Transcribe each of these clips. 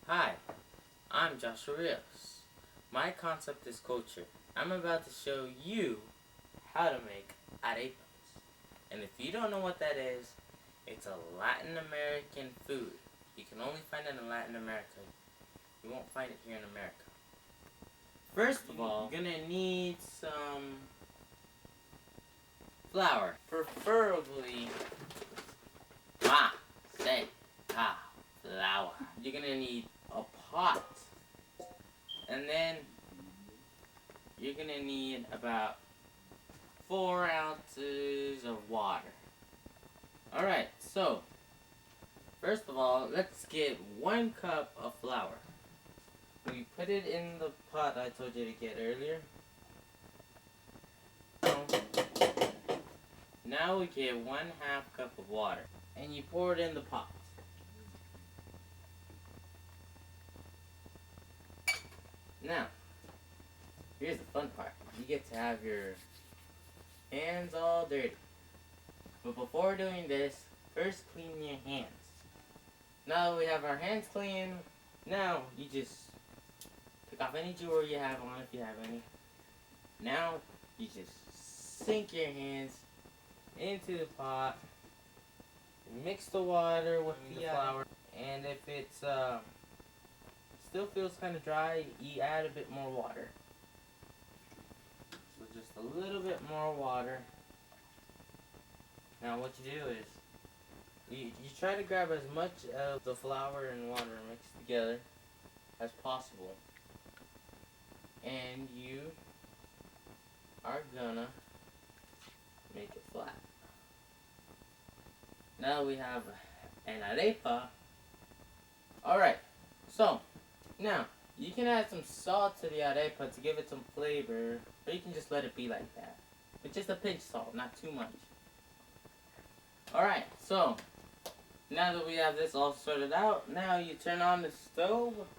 Hi, I'm Joshua Rios. My concept is culture. I'm about to show you how to make arepas. And if you don't know what that is, it's a Latin American food. You can only find it in Latin America. You won't find it here in America. First of all, you're gonna need some flour. Preferably flour. You're gonna need a pot. And then you're gonna need about 4 ounces of water. Alright, so first of all, let's get 1 cup of flour. We put it in the pot I told you to get earlier. Now we get 1/2 cup of water. And you pour it in the pot. Now, here's the fun part. You get to have your hands all dirty. But before doing this, first clean your hands. Now that we have our hands clean, now you just pick off any jewelry you have on if you have any. Now you just sink your hands into the pot, mix the water with the flour, and if it's still feels kind of dry, you add a bit more water. So just a little bit more water. Now what you do is, you try to grab as much of the flour and water mixed together as possible. And you are gonna make it flat. Now we have an arepa. Alright, so now you can add some salt to the arepa to give it some flavor, or you can just let it be like that. But just a pinch of salt, not too much. Alright, so now that we have this all sorted out, now you turn on the stove,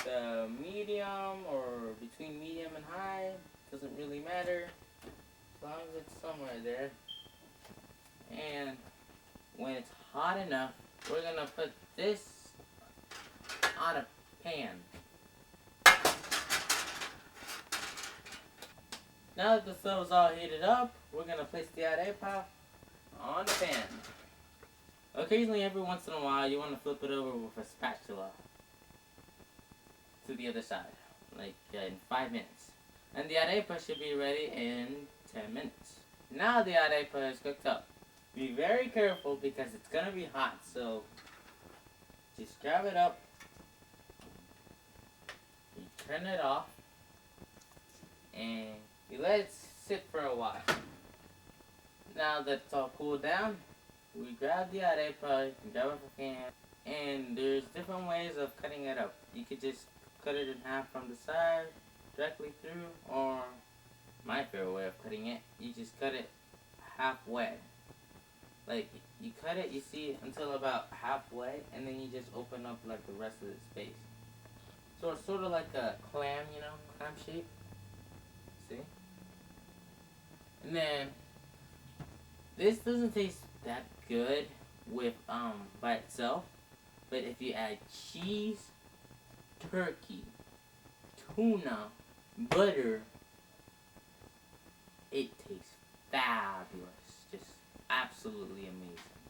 the medium or between medium and high, doesn't really matter, as long as it's somewhere there. And when it's hot enough, we're gonna put this on a pan. Now that the stove is all heated up, we're gonna place the arepa on the pan. Occasionally, every once in a while, you want to flip it over with a spatula to the other side, like in 5 minutes. And the arepa should be ready in 10 minutes. Now the arepa is cooked up. Be very careful because it's going to be hot, so just grab it up, you turn it off, and you let it sit for a while. Now that it's all cooled down, we grab the arepa, you can grab it with a hand, and there's different ways of cutting it up. You could just cut it in half from the side, directly through, or my favorite way of cutting it, you just cut it halfway. Like, you cut it, you see, until about halfway, and then you just open up like the rest of the space. So it's sort of like a clam, you know, clam shape. See? And then, this doesn't taste that good with by itself, but if you add cheese, turkey, tuna, butter, it tastes fabulous. Just absolutely amazing.